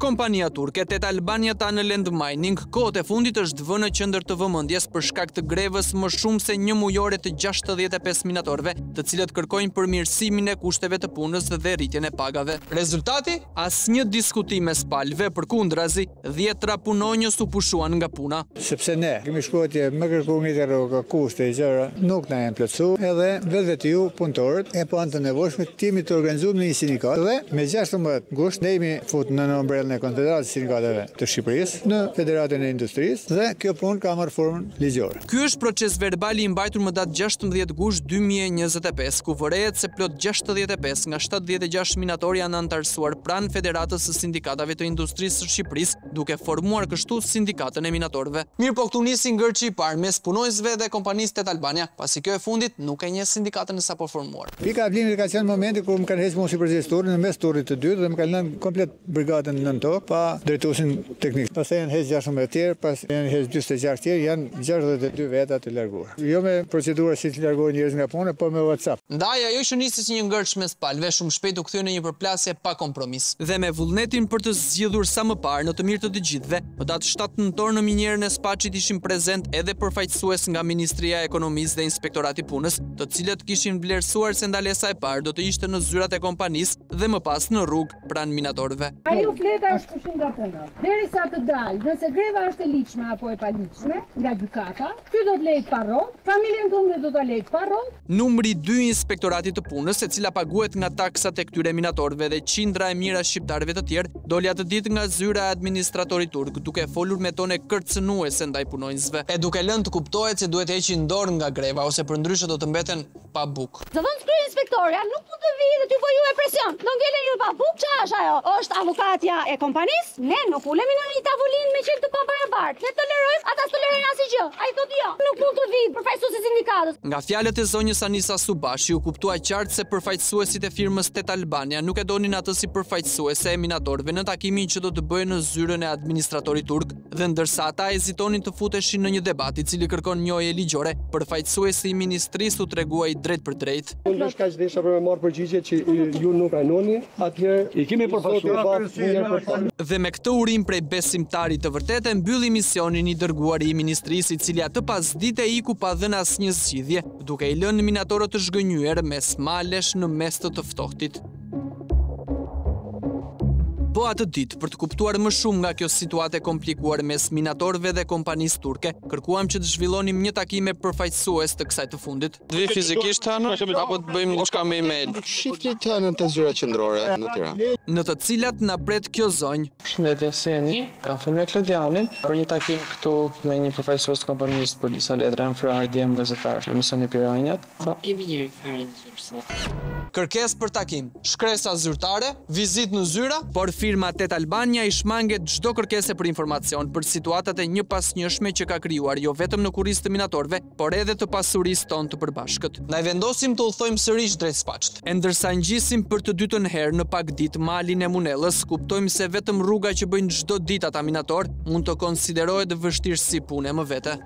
Kompania turke Tet Albania Tunnel & Mining kohët e fundit është vënë në qendër të vëmendjes për shkak të grevës më shumë se një mujore të 65 minatorëve, të cilët kërkojnë përmirësimin e kushteve të punës dhe rritjen e pagave. Rezultati? Asnjë diskutim mes palëve, përkundrazi, 10 punonjës u pushuan nga puna. Sepse ne kemi shkuar atje me kërkimit e rroga, kushte e gjëra nuk na janë plotësuar, edhe vetë ju punëtorët e po të nevojshme të jemi të organizuar në një sindikat dhe me 16 gusht ne jemi futur në ombrellën e Konfederatës së Sindikateve të Shqipërisë në Federatën e Industrisë dhe kjo punë ka marrë formën ligjore. Ky është proces verbal i mbajtur më datë 16 gusht 2025, ku vërehet se plot 65 nga 76 minatorë janë antarësuar pranë Federatës së Sindikatave të Industrisë së Shqipërisë, duke formuar kështu sindikatën e minatorëve. Mirë, po këtu nisi ngërçi i parë mes punonjësve dhe kompanisë Tet Albania, pasi kjo e fundit nuk e njeh sindikatën e sapo formuar. Pika e vlimit ka qenë momenti kur më kanë hequr si përgjegjëstor në mes turrit të dytë dhe më kanë lënë komplet brigadën nën tokë pa drejtuesin teknik. Pastaj janë hequr 16 të tjerë, pas janë hequr 46 tjerë, janë 62 veta të larguar. Jo me procedura si të largojnë njerëz nga puna, po me WhatsApp. Ndaj ajo që nisi si një ngërç mes palëve, shumë shpejt u kthye në një përplasje pa kompromis. Dhe me vullnetin për të zgjidhur sa më parë në të mirë të të gjithëve, më datë 7 nëntor në minjerën e Spaçit ishin prezent edhe përfaqësues nga Ministria e Ekonomisë dhe Inspektorati Punës, të cilët kishin vlerësuar se ndalesa e parë do të ishte në zyrat e kompanisë dhe më pas në rrugë pranë minatorëve. Ajo fleta është pushim nga puna. Derisa të dalë, nëse greva është e ligjshme apo e paligjshme nga gjykata, ty do të lejt pa rrogë, familjen tënde do ta lejt pa rrogë. Numri 2 Inspektoratit të Punës, e cila paguhet nga taksat e këtyre minatorëve dhe qindra e mira shqiptarëve të tjerë, doli atë ditë nga zyra e administratorit turk, duke folur me tone kërcënuese ndaj punonjësve, e duke lënë të kuptohet se duhet heqin dorë nga greva ose përndryshe do të mbeten pa bukë. Zëvon krye inspektorja, nuk mund të vijë dhe ty po ju e presion. Do ngelen ju pa bukë, çfarë është ajo? Është avokatja e kompanisë? Ne nuk ulemi në një tavolinë me qelë të pabarabartë. Ne tolerojmë, ata tolerojnë asgjë. Ai thotë jo, nuk mund të vijë përfaqësuesi i sindikatës. Nga fjalët e zonjës Anisa Subashi u kuptua qartë se përfaqësuesit e firmës Tet Albania nuk e donin atë si përfaqësuese e minatorëve në takimin që do të bëhej në zyrën e administratorit turk, dhe ndërsa ata hezitonin të futeshin në një debat i cili kërkon njohje ligjore, përfaqësuesi i ministrisë u tregua i drejt për drejt. Unë është kaq desha për me marrë përgjigje që ju nuk pranoni, atëherë i kemi përfaqësuar. Dhe me këtë urim prej besimtarit të vërtetë mbylli misionin i dërguari i ministrisë, i cili atë pasdite iku pa dhënë asnjë zgjidhje, duke i lënë minatorët të zhgënjyer mes malesh në mes të ftohtit. Po atë ditë, për të kuptuar më shumë nga kjo situatë e komplikuar mes minatorëve dhe kompanisë turke, kërkuam që të zhvillonim një takim me përfaqësues të kësaj të fundit. Të vi fizikisht hënë, apo të bëjmë diçka me email? Shifni të hënën të zyra qendrore në Tiranë. Në të cilat na pret kjo zonjë. Përshëndetje, Seni. Kam folur me Klodianin për një takim këtu me një përfaqësues të kompanisë për disa letra në Frari djem gazetar në mision e Piranjat. Kërkesë për takim, shkresa zyrtare, vizitë në zyra, por firma Tet Albania i shmanget çdo kërkesë për informacion për situatat e njëpasnjëshme që ka krijuar jo vetëm në kurrizë të minatorëve, por edhe të pasurisë tonë të përbashkët. Ne vendosim të udhthojmë sërish drejt Spaçit. E ndërsa ngjisim për të dytën herë në pak ditë malin e Munellës, kuptojmë se vetëm rruga që bëjnë çdo ditë ata minatorë mund të konsiderohet vështirësi pune më vete.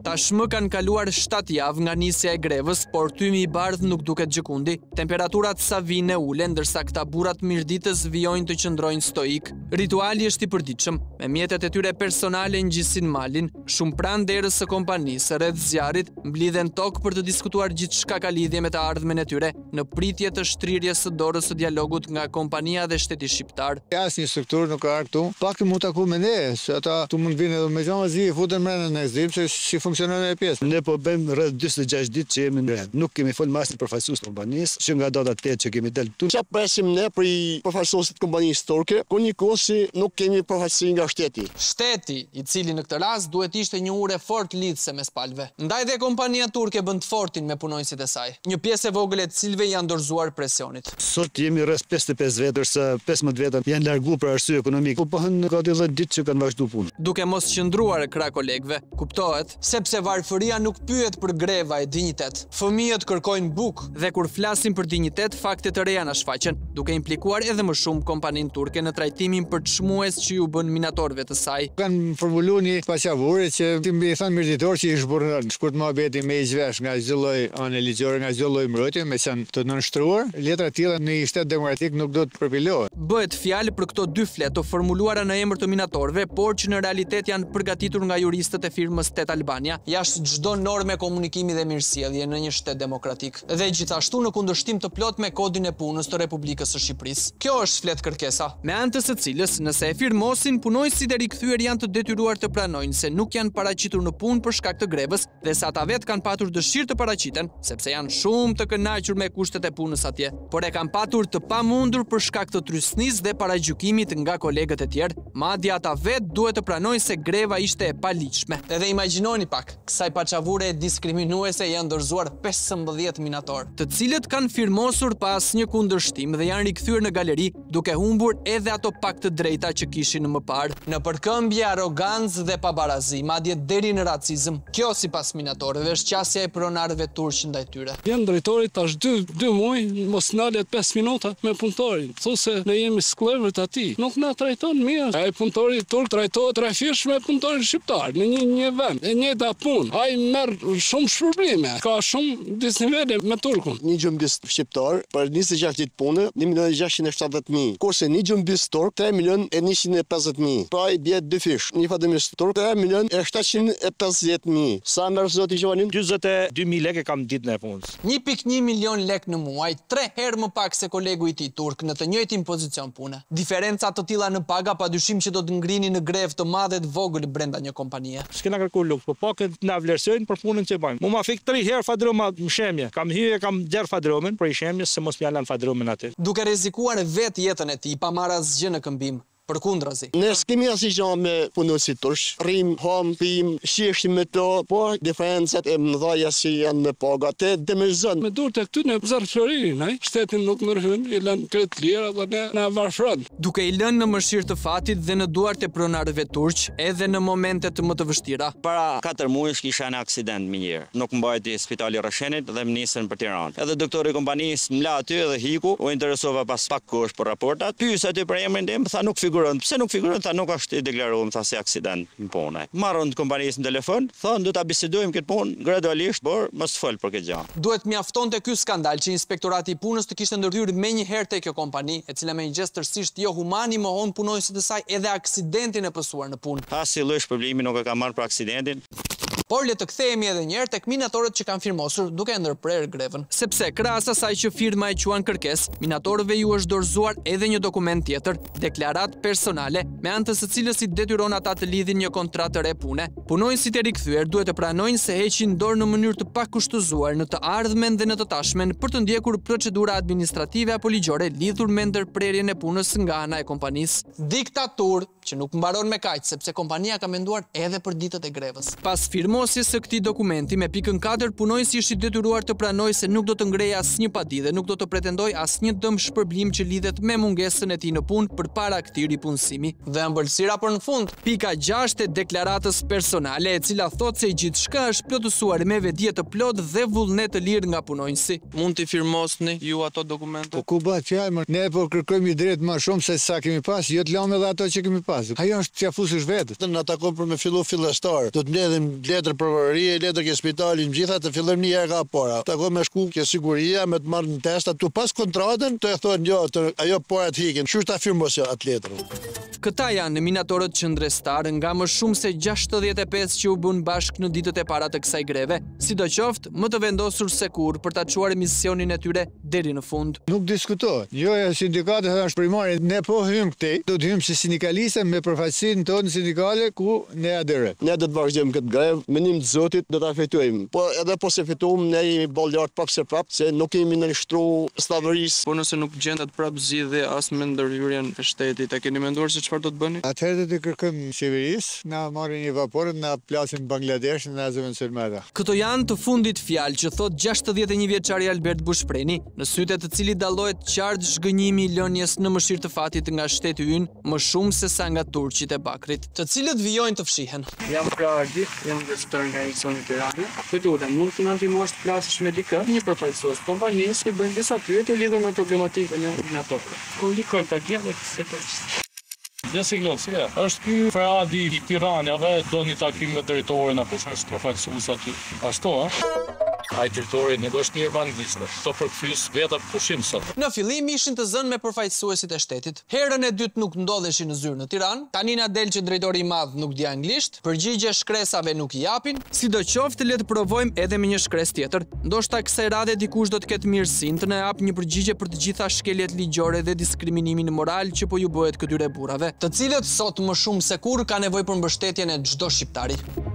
Tashmë kanë kaluar 7 javë nga nisja e grevës, por tymi i bardhë nuk duket gjëkundi. Temperaturat sa vijnë e ulen, ndërsa këta burrat mirëditës vijojnë të qëndrojnë stoik. Rituali është i përditshëm, me mjetet e tyre personale ngjisin malin, shumë pranë derës së kompanisë, rreth zjarrit, mblidhen tokë për të diskutuar gjithçka ka lidhje me të ardhmen e tyre, në pritje të shtrirjes së dorës së dialogut nga kompania dhe shteti shqiptar. Asnjë strukturë nuk ka këtu. Pak mund taku me ne, se ata tu mund vinë edhe me xhamazi, futen mbrenda në zim se si funksionon e pjesë. Ne po bëjmë rreth 46 ditë që jemi në rend. Nuk kemi fol me asnjë përfaqësues të kompanisë, që nga data 8 që kemi dalë këtu. Çfarë presim ne për përfaqësuesit të kompanisë turke, ku njëkohësi nuk kemi përfaqësi nga shteti. Shteti, i cili në këtë rast duhet ishte një ure fort lidhse mes palëve. Ndaj dhe kompania turke bën të fortin me punonjësit e saj. Një pjesë e vogël e të cilëve janë dorëzuar presionit. Sot jemi rreth 55 vjet, ndërsa 15 veta janë larguar për arsye ekonomike. Po bëhen gati 10 ditë që kanë vazhduar punën. Duke mos qëndruar krah kolegëve, kuptohet se sepse varfëria nuk pyet për greva e dinjitet. Fëmijët kërkojnë bukë dhe kur flasim për dinjitet, fakte të reja na shfaqen, duke implikuar edhe më shumë kompaninë turke në trajtimin për çmues që ju bën minatorëve të saj. Kanë formuluar një pasqavure që ti më i thënë mirëditor që i zhburron shkurt mohabeti me i zhvesh nga çdo lloj anë ligjore, nga çdo lloj mbrojtje, me qenë të nënshtruar. Letra të tilla në një shtet demokratik nuk do të përpilohet. Bëhet fjalë për këto dy flet të formuluara në emër të minatorëve, por që në realitet janë përgatitur nga juristët e firmës Tet Albania, jashtë çdo norme komunikimi dhe mirësjellje në një shtet demokratik, dhe gjithashtu në kundërshtim të plot me kodin e punës të Republikës së Shqipërisë. Kjo është flet kërkesa, me anë të së cilës, nëse e firmosin, punojësit e rikthyer janë të detyruar të pranojnë se nuk janë paraqitur në punë për shkak të grevës, dhe sa ata vetë kanë patur dëshirë të paraqiten, sepse janë shumë të kënaqur me kushtet e punës atje, por e kanë patur të pamundur për shkak të trysnisë dhe paragjykimit nga kolegët e tjerë, madje ata vetë duhet të pranojnë se greva ishte e paligjshme. Edhe imagjinoni pak, kësaj paçavure diskriminuese janë dorëzuar 15 minator, të cilët kanë firmosur pa asnjë kundërshtim dhe janë rikthyer në galeri, duke humbur edhe ato pak të drejta që kishin më parë. Në përkëmbje, arrogancë dhe pabarazi, madje deri në racizëm. Kjo sipas minatorëve është qasja e pronarëve turq ndaj tyre. Jam drejtori tash 2 muaj, mos nalet 5 minuta me punëtorin. Thosë ne jemi sklavë të atij. Nuk na trajton mirë. Ai punëtori turk trajtohet rrafisht me punëtorin shqiptar në një vend. E njëjta punë. Ai merr shumë shpërblime. Ka shumë disnivele me turkun. Një gjumbist shqiptar për 26 ditë punë, 1.670.000. Kurse një gjumbist turk 3.150.000. Pra i bie 2 fish. Një fadimist turk 3.750.000. Sa merr zoti Gjovanin? 42.000 lekë kam ditën e punës. 1.1 milion lek në muaj, 3 herë më pak se kolegu i tij turk në të njëjtin pozicion pune. Diferenca të tilla në paga padyshim që do të ngrini në grevë të madhe të vogël brenda një kompanie. S'kena kërkuar lukë, po pakët na vlerësojnë për punën që bëjmë. Mu ma fik 3 herë fadroma në shemje. Kam hyrë kam gjerë fadromen për i shemjes se mos m'jalan fadromen aty. Duke rrezikuar vetë jetën e tij pa marrë asgjë në këmbim. Përkundrazi. Ne s'kemi asnjë gjë me punësit turq. Rrim, ham, pim, shihim me to, po diferencat e mëdha që janë në paga te demërzon. Me dur të këtu në zarflorinë, ai shtetin nuk ndërhyn, i lënë kret lira dhe na varfron. Duke i lënë në mëshirë të fatit dhe në duart e pronarëve turq, edhe në momente të më të vështira. Para 4 muajsh kisha një aksident minjer. Nuk mbajti spitali Rrashenit dhe më nisën për Tiranë. Edhe doktori i kompanisë m'la aty dhe hiku, u interesova pas pak kohësh për raportat. Pyes aty për emrin tim, tha nuk figuron. Pse nuk figuron? Tha nuk është i deklaruar, tha si aksident në punë. Marrën të kompanisë në telefon, thonë do ta bisedojmë këtë punë gradualisht, por mos fol për këtë gjë. Duhet mjaftonte ky skandal që Inspektorati i Punës të kishte ndërhyrë menjëherë te kjo kompani, e cila me një gest tërësisht jo human i mohon punonjësit e saj edhe aksidentin e pësuar në punë. As si lloj shpërblimi nuk e ka marrë për aksidentin. Por le të kthehemi edhe një herë tek minatorët që kanë firmosur duke ndërprerë grevën, sepse krahas asaj që firma e quan kërkesë, minatorëve ju është dorëzuar edhe një dokument tjetër, deklarat personale, me anë të së cilës i detyron ata të lidhin një kontratë të re pune. Punonjësit e rikthyer duhet të pranojnë se heqin dorë në mënyrë të pakushtëzuar në të ardhmen dhe në të tashmen për të ndjekur procedura administrative apo ligjore lidhur me ndërprerjen e punës nga ana e kompanisë. Diktaturë që nuk mbaron me kaq, sepse kompania ka menduar edhe për ditët e grevës. Pas firmosjes së këtij dokumenti me pikën 4, punonjësi është i detyruar të pranojë se nuk do të ngrejë asnjë padi dhe nuk do të pretendojë asnjë dëm shpërblim që lidhet me mungesën e tij në punë përpara këtij ripunësimi. Dhe ëmbëlsira për në fund, pika 6 e deklaratës personale, e cila thotë se gjithçka është plotësuar me vedije të plotë dhe vullnet të lirë nga punonjësi. Mund t'i firmosni ju ato dokumente? Po ku bëhet fjalë, ne po kërkojmë i drejtë më shumë se sa kemi pas, jo të lëmë edhe ato që kemi pas. Ajo është t'jafusësh vetë. Na takon për me fillu fillestar. Do të mbledhim letër prokurorie, letër ke spitalit, gjitha të fillojmë një herë nga para. Takon me shku ke siguria, me të marrë në testa, tu pas kontratën, të e thonë jo, ajo para të hikin. Çu ta firmos atë letër. Këta janë minatorët qëndrestar nga më shumë se 65 që u bën bashk në ditët e para të kësaj greve, sidoqoftë më të vendosur se kur për ta çuar misionin e tyre deri në fund. Nuk diskutohet. Jo, sindikatët është primare, ne po hym këtej, do të hym si sindikalistë me përfaqësinë tonë sindikale ku ne aderojmë. Ne do të vazhdojmë këtë grevë, me ndihmën e Zotit do ta fitojmë. Po edhe po se fitojmë, ne jemi bollart prapë se nuk kemi nënshtruar slavërisë. Po nëse nuk gjendet prapë zgjidhje as me ndërhyrjen e shtetit, e keni menduar se çfarë do të bëni? Atëherë do të kërkojmë qeverisë, na marrin një vapor, na plasin në Bangladesh, na zëvendësojnë Sulmata. Këto janë të fundit fjalë që thot 61 vjeçari Albert Bushpreni, në sytë të cilit dallohet qartë zhgënjimi i lënies në mëshirë të fatit nga shteti ynë më shumë se sa nga turqit e Bakrit, të cilët vijojnë të fshihen. Jam Ardi, jam drejtor nga Econ Tirana. Pyetja, mund të na ndihmosh të flasësh me dikë, një përfaqësues kompanisë që bën disa pyetje lidhur me problematikën e natokës. Ku likon ta gjejë këtë? Është ky Fradi i Tiranave, do një takim me drejtorin apo është përfaqësues aty. Ashtu, ai drejtori negosh një evangeliste. To përkthyes vetë pushim sot. Në fillim ishin të zënë me përfaqësuesit e shtetit. Herën e dytë nuk ndodheshin në zyrë në Tiranë. Tani na del që drejtori i madh nuk di anglisht, përgjigje shkresave nuk i japin. Sidoqoftë le të provojmë edhe me një shkres tjetër. Ndoshta kësaj radhe dikush do të ketë mirësinë të na japë një përgjigje për të gjitha shkeljet ligjore dhe diskriminimin moral që po ju bëhet këtyre burrave, të cilët sot më shumë se kur ka nevojë për mbështetjen e çdo shqiptari.